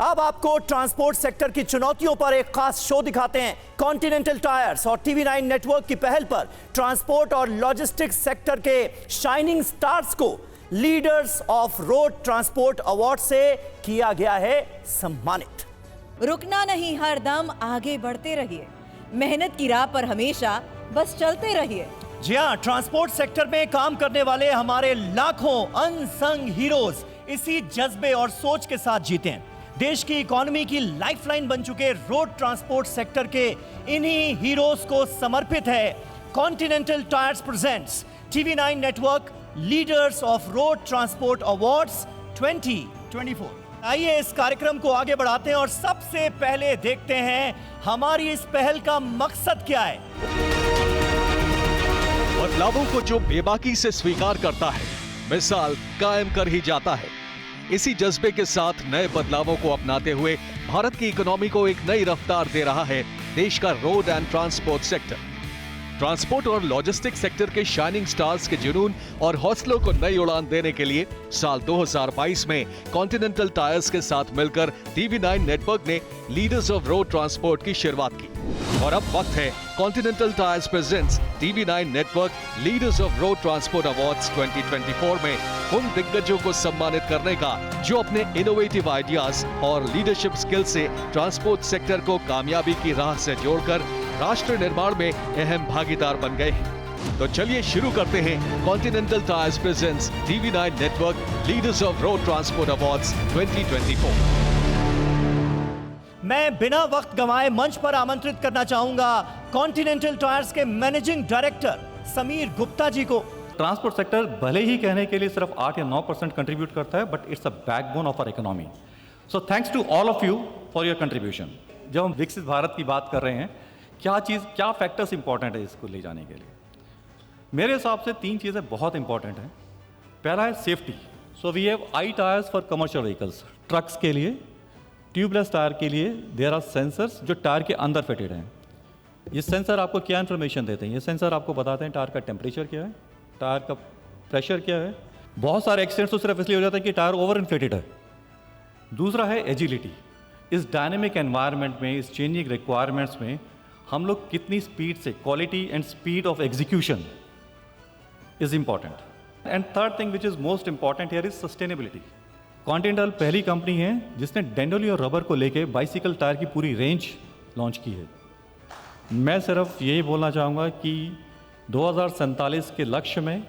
अब आपको transport sector की चुनौतियों पर एक खास शो दिखाते हैं। कॉन्टिनेंटल टायर्स और TV9 नेटवर्क की पहल पर ट्रांसपोर्ट और लॉजिस्टिक्स सेक्टर के शाइनिंग स्टार्स को leaders of road transport award से किया गया है सम्मानित। रुकना नहीं, हर दम आगे बढ़ते रहिए, मेहनत की राह पर हमेशा बस चलते रहिए। जी हाँ, ट्रांसपोर्ट सेक्टर में काम करने वाले हमारे लाखों अनसंग हीरोज इसी जज्बे और सोच के साथ जीते हैं। देश की इकोनॉमी की लाइफलाइन बन चुके रोड ट्रांसपोर्ट सेक्टर के इन्हीं हीरोज को समर्पित है continental tyres presents TV9 network leaders of road transport awards 2024। आइए इस कार्यक्रम को आगे बढ़ाते हैं और सबसे पहले देखते हैं हमारी इस पहल का मकसद क्या है। बदलावों को जो बेबाकी से स्वीकार करता है, मिसाल कायम कर ही जाता है। इसी जज्बे के साथ नए बदलावों को अपनाते हुए भारत की इकोनॉमी को एक नई रफ्तार दे रहा है देश का road and transport sector. Transport और लॉजिस्टिक्स सेक्टर के शाइनिंग स्टार्स के जुनून और हौसलों को नई उड़ान देने के लिए साल 2022 में कॉन्टिनेंटल टायर्स के साथ मिलकर TV9 नेटवर्क ने लीडर्स ऑफ रोड ट्रांसपोर्ट की शुरुआत की। और अब वक्त है continental tyres presents TV9 network leaders of road transport awards 2024 में उन दिग्गजों को सम्मानित करने का जो अपने इनोवेटिव आइडियाज और लीडरशिप स्किल से ट्रांसपोर्ट सेक्टर को कामयाबी की राह से जोड़कर राष्ट्र निर्माण में अहम भागीदार बन गए हैं। तो चलिए शुरू करते हैं continental tyres presents TV9 network leaders of road transport awards 2024। मैं बिना वक्त गंवाए मंच पर आमंत्रित करना चाहूंगा कॉन्टिनेंटल टायर्स के मैनेजिंग डायरेक्टर समीर गुप्ता जी को। ट्रांसपोर्ट सेक्टर भले ही कहने के लिए सिर्फ 8 या 9% कंट्रीब्यूट करता है, but it's a backbone of our economy. So thanks to all of you for your contribution. जब हम विकसित भारत की बात कर रहे हैं, क्या फैक्टर्स इंपॉर्टेंट है इसको ले जाने के लिए? मेरे हिसाब से 3 चीज़ें बहुत इंपॉर्टेंट हैं। पहला है safety. So we have I tyres for commercial vehicles. Trucks के लिए, ट्यूबलेस टायर के लिए देयर आर सेंसर्स जो टायर के अंदर फिटेड हैं। ये सेंसर आपको क्या इन्फॉर्मेशन देते हैं? ये सेंसर आपको बताते हैं टायर का टेम्परेचर क्या है, टायर का प्रेशर क्या है। बहुत सारे एक्सीडेंट्स तो सिर्फ इसलिए हो जाते हैं कि टायर ओवर इन्फ्लेटेड है। दूसरा है एजिलिटी। इस डायनेमिक एनवायरनमेंट में, इस चेंजिंग रिक्वायरमेंट्स में हम लोग कितनी स्पीड से, quality and speed of execution is important. And third thing which is most important here is sustainability. Continental पहली कंपनी है जिसने डेंडोली और रबर को लेके बाइसिकल टायर की पूरी रेंज लॉन्च की है। मैं सिर्फ यही बोलना चाहूँगा कि 2047 के लक्ष्य में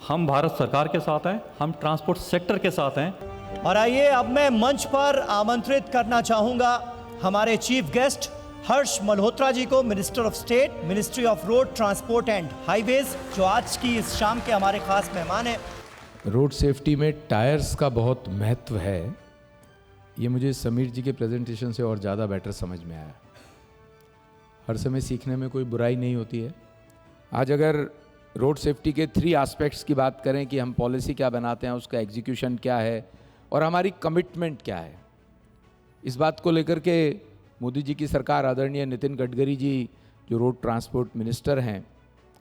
हम भारत सरकार के साथ हैं, हम ट्रांसपोर्ट सेक्टर के साथ हैं। और आइए अब मैं मंच पर आमंत्रित करना चाहूंगा हमारे चीफ गेस्ट हर्ष मल्होत्रा जी को, minister of state, ministry of road transport and highways, जो आज की इस शाम के हमारे खास मेहमान हैं। रोड सेफ्टी में टायर्स का बहुत महत्व है, ये मुझे समीर जी के प्रेजेंटेशन से और ज़्यादा बेटर समझ में आया। हर समय सीखने में कोई बुराई नहीं होती है। आज अगर रोड सेफ्टी के 3 एस्पेक्ट्स की बात करें कि हम पॉलिसी क्या बनाते हैं, उसका एग्जीक्यूशन क्या है और हमारी कमिटमेंट क्या है, इस बात को लेकर के मोदी जी की सरकार, आदरणीय नितिन गडकरी जी जो रोड ट्रांसपोर्ट मिनिस्टर हैं,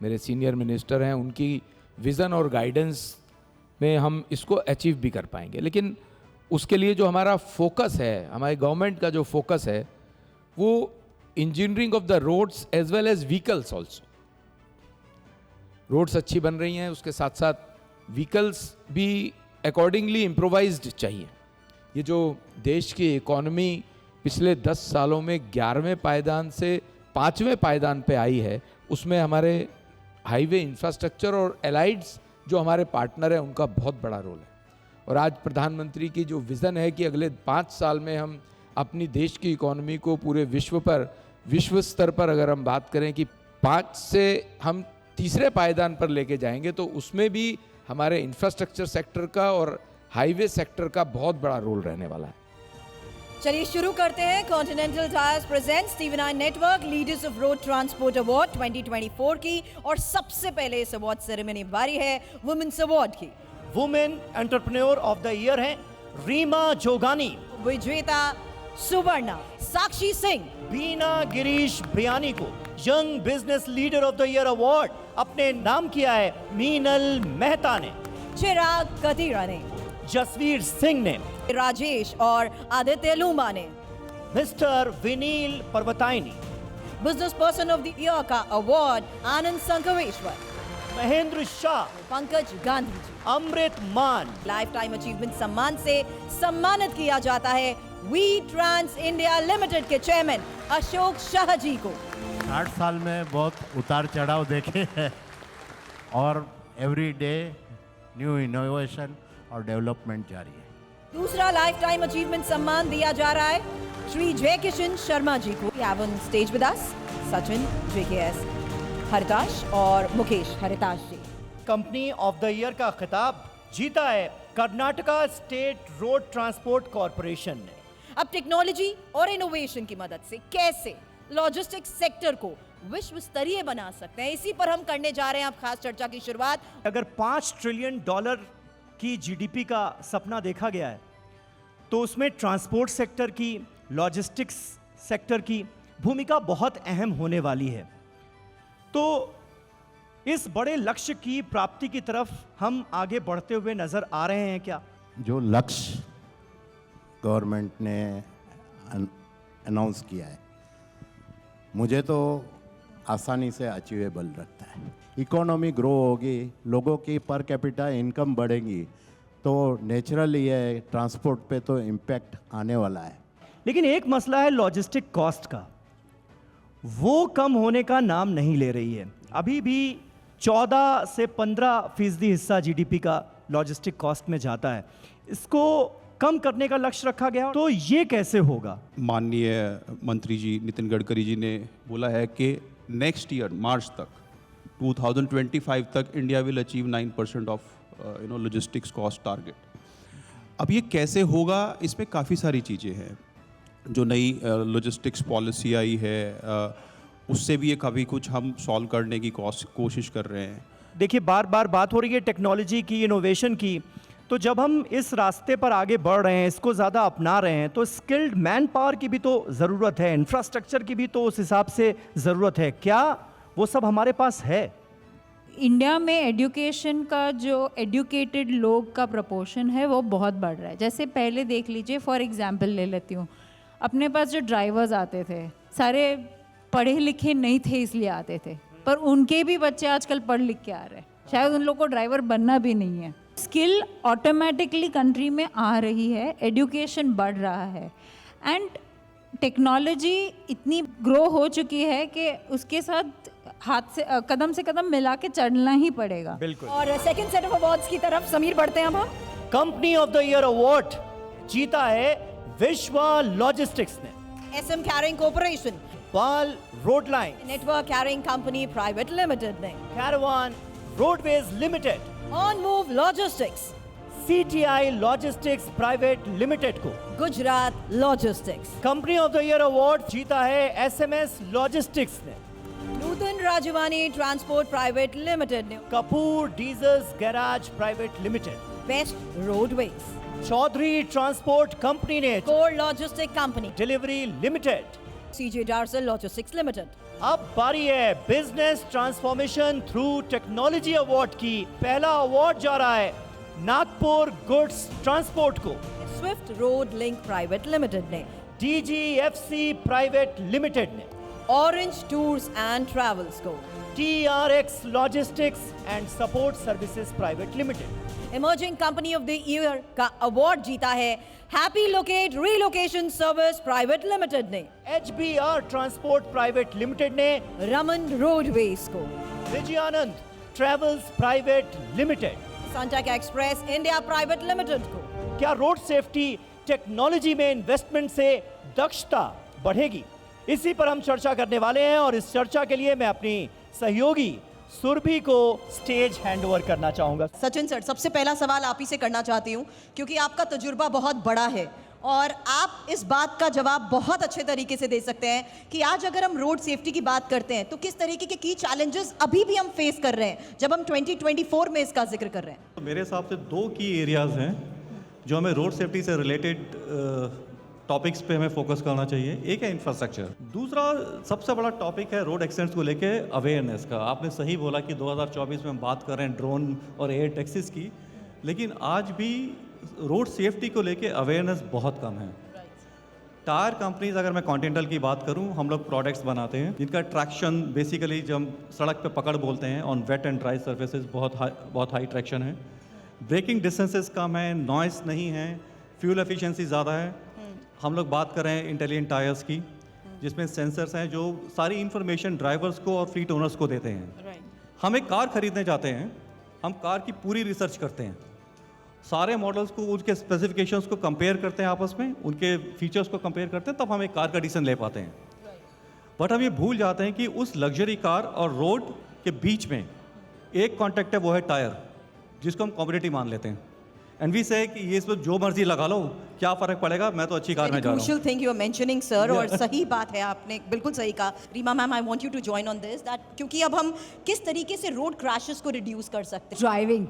मेरे सीनियर मिनिस्टर हैं, उनकी विज़न और गाइडेंस में हम इसको अचीव भी कर पाएंगे। लेकिन उसके लिए जो हमारा फोकस है, हमारे गवर्नमेंट का जो फोकस है, वो engineering of the roads as well as vehicles also. Roads अच्छी बन रही हैं, उसके साथ साथ व्हीकल्स भी अकॉर्डिंगली इम्प्रोवाइज्ड चाहिए। ये जो देश की इकोनॉमी पिछले 10 सालों में 11वें पायदान से 5वें पायदान पे आई है, उसमें हमारे हाईवे इंफ्रास्ट्रक्चर और एलाइड्स जो हमारे पार्टनर हैं उनका बहुत बड़ा रोल है। और आज प्रधानमंत्री की जो विज़न है कि अगले 5 साल में हम अपनी देश की इकोनॉमी को पूरे विश्व स्तर पर अगर हम बात करें कि 5 से हम तीसरे पायदान पर लेके जाएंगे, तो उसमें भी हमारे इंफ्रास्ट्रक्चर सेक्टर का और हाईवे सेक्टर का बहुत बड़ा रोल रहने वाला है। चलिए शुरू करते हैं continental tyres presents TV9 network leaders of road transport award 2024 की। और सबसे पहले इस अवार्ड सेरेमनी बारी है वुमेन्स अवार्ड की। Women entrepreneur of the year हैं रीमा जोगानी, विजेता सुवर्णा साक्षी सिंह, बीना गिरीश बियानी को young business leader of the year award अपने नाम किया है मीनल मेहता ने, चिराग कतीरा ने, जसवीर सिंह ने, राजेश और आदित्य लूमा ने। मिस्टर विनील पर्वताइनी, business person of the year का award Anand Sankeshwar, Mahendra Shah, Pankaj Gandhi ji. Amrit Maan, life time achievement सम्मान से सम्मानित किया जाता है वी ट्रांस इंडिया लिमिटेड के चेयरमैन अशोक शाह जी को। 60 साल में बहुत उतार चढ़ाव देखे हैं और एवरी डे न्यू इनोवेशन और डेवलपमेंट जारी है। दूसरा लाइफ टाइम अचीवमेंट सम्मान दिया जा रहा है श्री जय किशन शर्मा जी को। On stage with us Sachin JKS हरिताश और मुकेश हरिताश जी। कंपनी ऑफ द ईयर का खिताब जीता है Karnataka state road transport corporation ने। अब टेक्नोलॉजी और इनोवेशन की मदद से कैसे लॉजिस्टिक्स सेक्टर को विश्व स्तरीय बना सकते हैं, इसी पर हम करने जा रहे हैं अब खास चर्चा की शुरुआत। अगर $5 ट्रिलियन की GDP का सपना देखा गया है तो उसमें ट्रांसपोर्ट सेक्टर की, लॉजिस्टिक्स सेक्टर की भूमिका बहुत अहम होने वाली है। तो इस बड़े लक्ष्य की प्राप्ति की तरफ हम आगे बढ़ते हुए नजर आ रहे हैं क्या? जो लक्ष्य गवर्नमेंट ने अनाउंस किया है मुझे तो आसानी से अचीवेबल लगता है। इकोनॉमी ग्रो होगी, लोगों की पर कैपिटा इनकम बढ़ेगी तो नेचुरली ये ट्रांसपोर्ट पे तो इम्पैक्ट आने वाला है। लेकिन एक मसला है लॉजिस्टिक कॉस्ट का, वो कम होने का नाम नहीं ले रही है। अभी भी 14 से 15% हिस्सा GDP का लॉजिस्टिक कॉस्ट में जाता है। इसको कम करने का लक्ष्य रखा गया, तो ये कैसे होगा? माननीय मंत्री जी नितिन गडकरी जी ने बोला है कि नेक्स्ट ईयर मार्च तक 2025 तक India will achieve 9% of logistics cost target. अब ये कैसे होगा, इसमें काफ़ी सारी चीज़ें हैं। जो नई लॉजिस्टिक्स पॉलिसी आई है उससे भी ये कभी कुछ हम सॉल्व करने की कोशिश कर रहे हैं। देखिए, बार बार बात हो रही है टेक्नोलॉजी की, इनोवेशन की, तो जब हम इस रास्ते पर आगे बढ़ रहे हैं, इसको ज़्यादा अपना रहे हैं, तो स्किल्ड मैन पावर की भी तो ज़रूरत है, इंफ्रास्ट्रक्चर की भी तो उस हिसाब से ज़रूरत है। क्या वो सब हमारे पास है? इंडिया में एजुकेशन का जो एजुकेटेड लोग का प्रपोर्शन है वो बहुत बढ़ रहा है। जैसे पहले देख लीजिए, फॉर एग्जांपल ले लेती हूँ, अपने पास जो ड्राइवर्स आते थे सारे पढ़े लिखे नहीं थे इसलिए आते थे, पर उनके भी बच्चे आजकल पढ़ लिख के आ रहे हैं, शायद उन लोग को ड्राइवर बनना भी नहीं है। स्किल ऑटोमेटिकली कंट्री में आ रही है, एजुकेशन बढ़ रहा है एंड टेक्नोलॉजी इतनी ग्रो हो चुकी है कि उसके साथ हाथ से कदम मिला के चलना ही पड़ेगा। बिल्कुल। और सेकंड सेट ऑफ अवार्ड्स की तरफ समीर बढ़ते हैं अब हम। Company of the year award जीता है विश्वा लॉजिस्टिक्स ने। SM carrying corporation, Pal road line, network carrying company private limited ने, caravan roadways limited, on move logistics, CTI logistics private limited को। Gujarat logistics. Company of the year award जीता है SMS logistics ने। Nutan Rajwani transport private limited ने, Kapoor diesels garage private limited, best roadways, Chaudhary transport company ने, core logistic company, delivery limited, CJ Darcel logistics limited. अब बारी है business transformation through technology award की। पहला अवार्ड जा रहा है नागपुर गुड्स ट्रांसपोर्ट को, Swift road link private limited ने, DGFC प्राइवेट लिमिटेड ने, ऑरेंज टूर्स एंड ट्रैवल्स को, TRX logistics and support services private limited. Emerging company of the year का अवार्ड जीता है happy locate relocation service private limited ने, HBR transport private limited ने, Raman roadways को, Vijayanand travels private limited, संटक express India private limited को। क्या road safety technology में इन्वेस्टमेंट से दक्षता बढ़ेगी? इसी पर हम चर्चा करने वाले हैं और इस चर्चा के लिए मैं अपनी सहयोगी सुरभि को स्टेज हैंडओवर करना चाहूंगा। सचिन सर, सबसे पहला सवाल आप ही से करना चाहती हूँ क्योंकि आपका तजुर्बा बहुत बड़ा है और आप इस बात का जवाब बहुत अच्छे तरीके से दे सकते हैं कि आज अगर हम रोड सेफ्टी की बात करते हैं तो किस तरीके के की चैलेंजेस अभी भी हम फेस कर रहे हैं जब हम 2024 में इसका जिक्र कर रहे हैं। तो मेरे हिसाब से 2 की एरियाज हैं जो हमें रोड सेफ्टी से रिलेटेड टॉपिक्स पे हमें फोकस करना चाहिए। एक है इंफ्रास्ट्रक्चर, दूसरा सबसे बड़ा टॉपिक है रोड एक्सीडेंट्स को लेके अवेयरनेस का। आपने सही बोला कि 2024 में हम बात कर रहे हैं ड्रोन और एयर टैक्सीज की, लेकिन आज भी रोड सेफ्टी को लेके अवेयरनेस बहुत कम है। टायर कंपनीज, अगर मैं कॉन्टिनेंटल की बात करूं, हम लोग प्रोडक्ट्स बनाते हैं जिनका ट्रैक्शन बेसिकली जब हम सड़क पे पकड़ बोलते हैं on wet and dry surfaces बहुत हाई ट्रैक्शन है, ब्रेकिंग डिस्टेंसेस कम है, नॉइस नहीं है, फ्यूल एफिशिएंसी ज़्यादा है। हम लोग बात कर रहे हैं इंटेलिजेंट टायर्स की, जिसमें सेंसर्स हैं जो सारी इन्फॉर्मेशन ड्राइवर्स को और फ्लीट ओनर्स को देते हैं। हम एक कार खरीदने जाते हैं, हम कार की पूरी रिसर्च करते हैं, सारे मॉडल्स को, उनके स्पेसिफिकेशंस को कंपेयर करते हैं आपस में, उनके फीचर्स को कंपेयर करते हैं, तब हम एक कार का डिसीजन ले पाते हैं। बट हम ये भूल जाते हैं कि उस लग्जरी कार और रोड के बीच में एक कॉन्टैक्ट है, वो है टायर, जिसको हम कॉमोडिटी मान लेते हैं। एंड वी से कि ये इस पर जो मर्जी लगा लो, क्या फ़र्क पड़ेगा, मैं तो अच्छी कार में जा रहा हूँ। Crucial thing you are mentioning sir, और सही बात है, आपने बिल्कुल सही कहा। Reema ma'am, I want you to join on this that, क्योंकि अब हम किस तरीके से रोड क्रैशेस को रिड्यूस कर सकते हैं। Driving,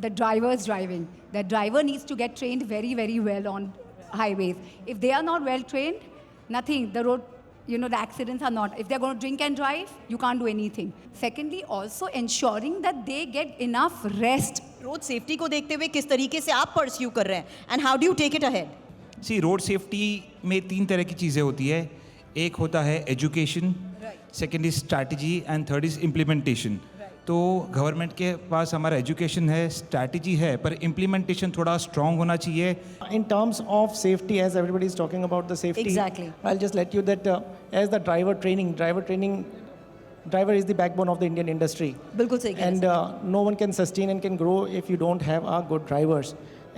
the driver's driving. The driver needs to get trained very, very well on highways. If they are not well trained, nothing. The road, the accidents are not. If they're going to drink and drive, you can't do anything. Secondly, also ensuring that they get enough rest. Road safety को देखते हुए किस तरीके से आप pursue कर रहे हैं, and how do you take it ahead? See, road safety में 3 तरह की चीज़ें होती है। एक होता है education, second is strategy and third is implementation. तो गवर्नमेंट के पास हमारा एजुकेशन है, स्ट्रैटेजी है, पर इम्प्लीमेंटेशन थोड़ा स्ट्रॉन्ग होना चाहिए। In terms of safety, as everybody is talking about the safety, Exactly. I'll just let you that as the driver is the backbone of the Indian industry. बिल्कुल सही कह रहे हैं And no one can sustain and can grow if you don't have good drivers.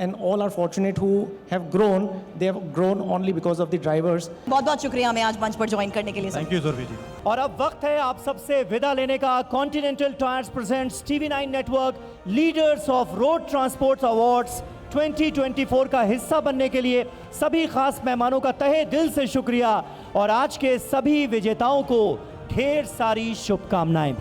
And all are fortunate who have grown. They have grown only because of the drivers. बहुत बहुत शुक्रिया हमें आज मंच पर ज्वाइन करने के लिए सर। थैंक यू सुरभि जी। और अब वक्त है आप सबसे विदा लेने का। Continental tyres presents TV9 network leaders of road transport awards 2024 का हिस्सा बनने के लिए सभी खास मेहमानों का तहे दिल से शुक्रिया, और आज के सभी विजेताओं को ढेर सारी शुभकामनाएं।